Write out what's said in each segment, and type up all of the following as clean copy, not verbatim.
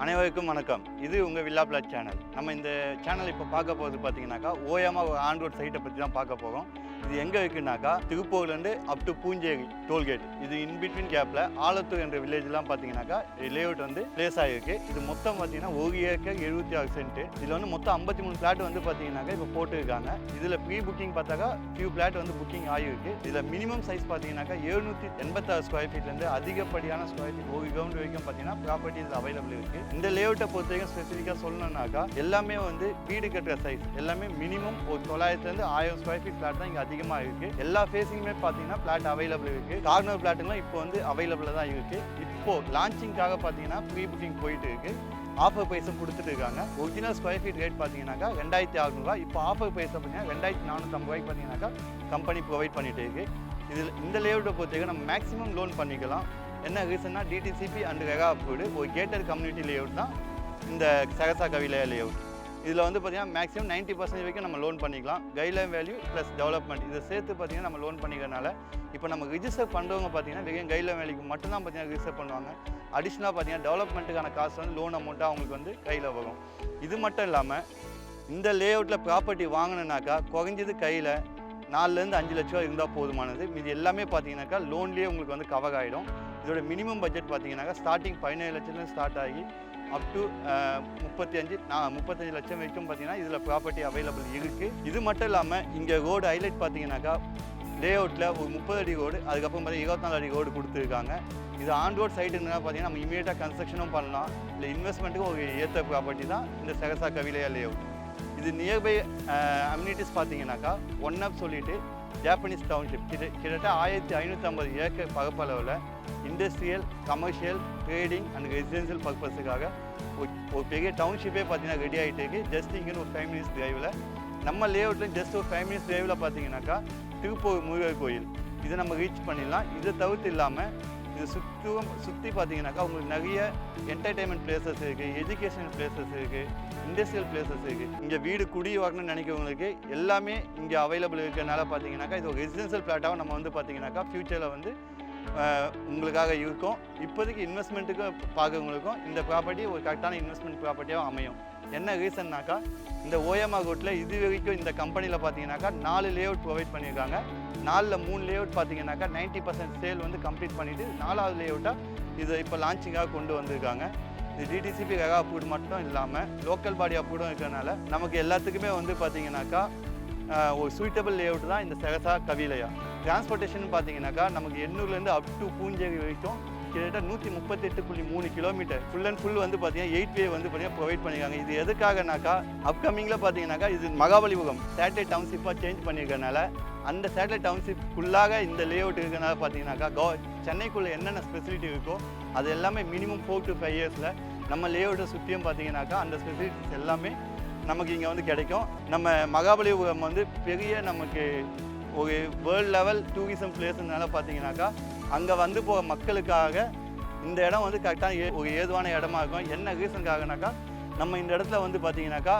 அனைவருக்கும் வணக்கம். இது உங்கள் வில்லா பிளாட் சேனல். நம்ம இந்த சேனல் இப்போ பார்க்க போகிறது பார்த்தீங்கன்னாக்கா ஓயாமா ஒரு ஆன் ரோட் சைட்டை பற்றி தான் பார்க்க போகிறோம். இது எங்கே இருக்குன்னாக்கா திருப்பூர்லேருந்து அப் டு பூஞ்சேரி டோல்கேட், இது இன்பிட்வீன் கேப்பில் ஆலத்தூர் என்ற வில்லேஜ்லாம் பார்த்தீங்கன்னாக்கா லேஅவுட் வந்து பிளேஸ் ஆகிருக்கு. இது மொத்தம் பார்த்தீங்கன்னா 1 ஏக்கர் 76 சென்ட். இதில் வந்து மொத்தம் 53 பிளாட் வந்து பார்த்தீங்கன்னாக்கா இப்போ போட்டுருக்காங்க. இதில் ப்ரீ புக்கிங் பார்த்தாக்கா ஃபியூ பிளாட் வந்து புக்கிங் ஆகிருக்கு. இதில் மினிமம் சைஸ் பார்த்தீங்கன்னாக்கா 786 ஸ்கொயர் ஃபீட்லேருந்து அதிகப்படியான ஸ்கொயர் ஃபீட் 1 கிரவுண்ட் வரைக்கும் பார்த்தீங்கன்னா ப்ராப்பர்ட்டிஸ் அவைலபிள் இருக்குது. இந்த லேஅவுட்டை பொறுத்த வரைக்கும் ஸ்பெசிஃபிக்காக சொல்லணும்னாக்கா எல்லாமே வந்து வீடு கட்டுற சைஸ் எல்லாமே மினிமம் ஒரு 900லேருந்து 1000 ஸ்கொயர் ஃபீட் பிளாட் தான் இங்கே அதிகமாக இருக்குது. எல்லா ஃபேஸிங்குமே பார்த்தீங்கன்னா பிளாட் அவைலபிள் இருக்குது. கார்னர் பிளாட்டுங்களும் இப்போ வந்து அவைலபிளாக தான் இருக்குது. இப்போது லான்ச்சிங்காக பார்த்தீங்கன்னா ப்ரீ புக்கிங் போயிட்டு இருக்குது. ஆஃபர் ப்ரைஸும் கொடுத்துட்டு இருக்காங்க. ஒரிஜினல் ஸ்கொயர் ஃபீட் ரேட் பார்த்தீங்கன்னாக்கா 2600 இப்போ ஆஃபர் ப்ரைஸ் பார்த்தீங்கன்னா 2450 பார்த்தீங்கன்னாக்கா கம்பெனி ப்ரொவைட் பண்ணிட்டு இருக்கு. இதில் இந்த லேஅவுட்டை பொறுத்தவரைக்கும் நம்ம மேக்ஸிமம் லோன் பண்ணிக்கலாம். என்ன ரீசன்னா டிடிசிபி அண்ட் ரெகா அப்ரூவ்டு ஒரு கேட்டட் கம்யூனிட்டி லேஅவுட் தான் இந்த சகசா கவிலயா லேஅவுட். இதில் வந்து பார்த்தீங்கன்னா மேக்ஸிமம் 90% வரைக்கும் நம்ம லோன் பண்ணிக்கலாம். கைட்லைன் வேல்யூ ப்ளஸ் டெவலப்மெண்ட் இதை சேர்த்து பார்த்தீங்கன்னா நம்ம லோன் பண்ணிக்கிறனால இப்போ நம்ம ரிஜிஸ்டர் பண்ணுறவங்க பார்த்தீங்கன்னா வெறும் கைட்லைன் வேல்யூக்கு மட்டும்தான் பார்த்தீங்கன்னா ரிஜிஸ்டர் பண்ணுவாங்க. அடிஷ்னலாக பார்த்தீங்கன்னா டெவலப்மெண்ட்டுக்கான காசு வந்து லோன் அமௌண்ட்டாக அவங்களுக்கு வந்து கையில் வரும். இது மட்டும் இல்லாமல் இந்த லேஅவுட்டில் ப்ராப்பர்ட்டி வாங்கினாக்கா குறைஞ்சது கையில் 4லேருந்து 5 லட்ச ரூபா இருந்தால் போதுமானது. இது எல்லாமே பார்த்தீங்கன்னாக்கா லோன்லேயே உங்களுக்கு வந்து கவர் ஆகிடும். இதோட மினிமம் பட்ஜெட் பார்த்தீங்கன்னாக்கா ஸ்டார்டிங் 17 லட்சத்துலேருந்து ஸ்டார்ட் ஆகி அப் டு 35 லட்சம் வரைக்கும் பார்த்தீங்கன்னா இதில் ப்ராப்பர்ட்டி அவைலபிள் இருக்குது. இது மட்டும் இல்லாமல் இங்கே ரோடு ஹைலைட் பார்த்தீங்கன்னாக்கா லேஅவுட்டில் ஒரு 30 அடி ரோடு, அதுக்கப்புறம் பார்த்தீங்கன்னா 24 அடி ரோடு கொடுத்துருக்காங்க. இது ஆன் ரோட் சைட்டுன்னா பார்த்தீங்கன்னா நம்ம இமீடியட்டாக கன்ஸ்ட்ரக்ஷனும் பண்ணலாம். இல்லை இன்வெஸ்ட்மெண்ட்டுக்கும் ஒரு ஏற்ற ப்ராப்பர்ட்டி தான் இந்த சகசா கவிலயா லேஅவுட். இது நியர்பை அம்யூனிட்டிஸ் பார்த்தீங்கன்னாக்கா ஒன் சொல்லிட்டு ஜாப்பனீஸ் டவுன்ஷிப் கிட்டத்தட்ட 1550 ஏக்கர் பரப்பளவில் industrial, commercial, trading and residential பர்பஸுக்காக ஒரு பெரிய டவுன்ஷிப்பே பார்த்தீங்கன்னா ரெடி ஆகிட்டு இருக்குது. ஜஸ்ட் இங்கே ஒரு 5 மினிட்ஸ் டிரைவில் நம்ம லேஅவுட்டில் ஜஸ்ட் ஒரு 5 மினிட்ஸ் டிரைவில் பார்த்தீங்கன்னாக்கா திருப்பூர் முருகர் கோயில் இதை நம்ம ரீச் பண்ணிடலாம். இதை தவிர்த்து இல்லாமல் இது சுற்றி பார்த்தீங்கன்னாக்கா உங்களுக்கு நிறைய என்டர்டைன்மெண்ட் பிளேசஸ் இருக்குது, எஜுகேஷனல் பிளேசஸ் இருக்குது, இண்டஸ்ட்ரியல் பிளேசஸ் இருக்குது. இங்கே வீடு குடி வரணும்னு நினைக்கிறவங்களுக்கு எல்லாமே இங்கே அவைலபிள் இருக்கிறனால பார்த்தீங்கன்னாக்கா இது ஒரு ரெசிடென்ஷியல் பிளாட்டாகவும் நம்ம வந்து பார்த்தீங்கன்னாக்கா ஃப்யூச்சரில் வந்து உங்களுக்காக இருக்கும். இப்போதைக்கு இன்வெஸ்ட்மெண்ட்டுக்கு பார்க்குறவங்களுக்கும் இந்த ப்ராப்பர்ட்டி ஒரு கரெக்டான இன்வெஸ்ட்மெண்ட் ப்ராப்பர்ட்டியாக அமையும். என்ன ரீசன்னாக்கா இந்த ஓஎம்ஆ ரோட்டில் இது வரைக்கும் இந்த கம்பெனியில் பார்த்தீங்கன்னாக்கா 4 லேஅவுட் ப்ரொவைட் பண்ணியிருக்காங்க. 4ல் 3 லேஅவுட் பார்த்தீங்கன்னாக்கா 90% சேல் வந்து கம்ப்ளீட் பண்ணிவிட்டு 4வது லேஅவுட்டாக இது இப்போ லான்ச்சிங்காக கொண்டு வந்திருக்காங்க. இது டிடிசிபி ரெகா அப்ரூவ்டு மட்டும் இல்லாமல் லோக்கல் பாடி அப்ரூவ்டும் இருக்கிறனால நமக்கு எல்லாத்துக்குமே வந்து பார்த்தீங்கன்னாக்கா ஒரு சூட்டபிள் லேஅவுட் தான் இந்த சகசா கவிலயா. டிரான்ஸ்போர்ட்டேஷன் பார்த்தீங்கன்னாக்கா நமக்கு எண்ணூர்லேருந்து அப் டு பூஞ்சேரி வரைக்கும் கிட்டத்தட்ட 138.3 கிலோமீட்டர் ஃபுல் அண்ட் ஃபுல் வந்து பார்த்தீங்கன்னா 8 வே வந்து பார்த்தீங்கன்னா ப்ரொவைட் பண்ணியிருக்காங்க. இது எதுக்காகனாக்கா அப்கமிங்கில் பார்த்தீங்கன்னாக்கா இது மகாபலிபுரம் சேட்டலைட் டவுன்ஷிப்பாக சேஞ்ச் பண்ணியிருக்கனால அந்த சேட்டலைட் டவுன்ஷிப்புக்குள்ளாக இந்த லேஅவுட் இருக்கிறனால பார்த்தீங்கன்னாக்கா சென்னைக்குள்ளே என்னென்ன ஸ்பெசிலிட்டி இருக்கோ அது எல்லாமே மினிமம் 4 to 5 இயர்ஸில் நம்ம லேஅவுட்டை சுற்றியும் பார்த்தீங்கன்னாக்கா அந்த ஸ்பெசிலிட்டிஸ் எல்லாமே நமக்கு இங்கே வந்து கிடைக்கும். நம்ம மகாபலிபுரம் வந்து பெரிய நமக்கு ஒரு வேர்ல்டு லெவல் டூரிசம் பிளேஸ்னால பார்த்தீங்கன்னாக்கா அங்கே வந்து போகிற மக்களுக்காக இந்த இடம் வந்து கரெக்டான ஒரு ஏதுவான இடமா இருக்கும். என்ன ரீசனுக்காகனாக்கா நம்ம இந்த இடத்துல வந்து பார்த்தீங்கன்னாக்கா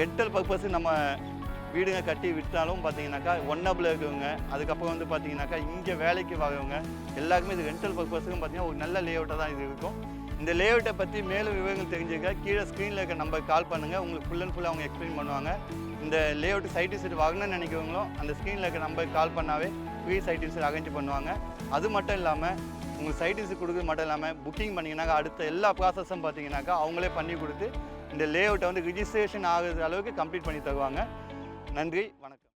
ரெண்டல் பர்பஸ் நம்ம வீடுங்க கட்டி விட்டாலும் பார்த்தீங்கன்னாக்கா ஒன்னபில் இருக்கவங்க, அதுக்கப்புறம் வந்து பார்த்தீங்கன்னாக்கா இங்கே வேலைக்கு வரவங்க எல்லாருக்குமே இது ரெண்டல் பர்பஸுக்கும் பார்த்தீங்கன்னா ஒரு நல்ல லேஅவுட்டாக தான் இது இருக்கும். இந்த லேஅவுட்டை பற்றி மேலும் விவரங்கள் தெரிஞ்சுக்க கீழே ஸ்க்ரீனில் இருக்க நம்பர் கால் பண்ணுங்கள். உங்களுக்கு ஃபுல் அண்ட் ஃபுல்லாக அவங்க எக்ஸ்பிளைன் பண்ணுவாங்க. இந்த லேஅவுட் சைட் விசிட் வாங்கணும்னு நினைக்கிறவங்களும் அந்த ஸ்க்ரீனில் இருக்க நம்பருக்கு கால் பண்ணாவே ஃப்ரீ சைட் விசிட் அரேஞ்ச் பண்ணுவாங்க. அது மட்டும் இல்லாமல் உங்களுக்கு சைட் விசிட் கொடுக்குறது மட்டும் இல்லாமல் புக்கிங் பண்ணிங்கனாக்கா அடுத்த எல்லா ப்ராசஸும் பார்த்தீங்கன்னாக்கா அவங்களே பண்ணி கொடுத்து இந்த லேஅவுட்டை வந்து ரிஜிஸ்ட்ரேஷன் ஆகுற அளவுக்கு கம்ப்ளீட் பண்ணி தருவாங்க. நன்றி, வணக்கம்.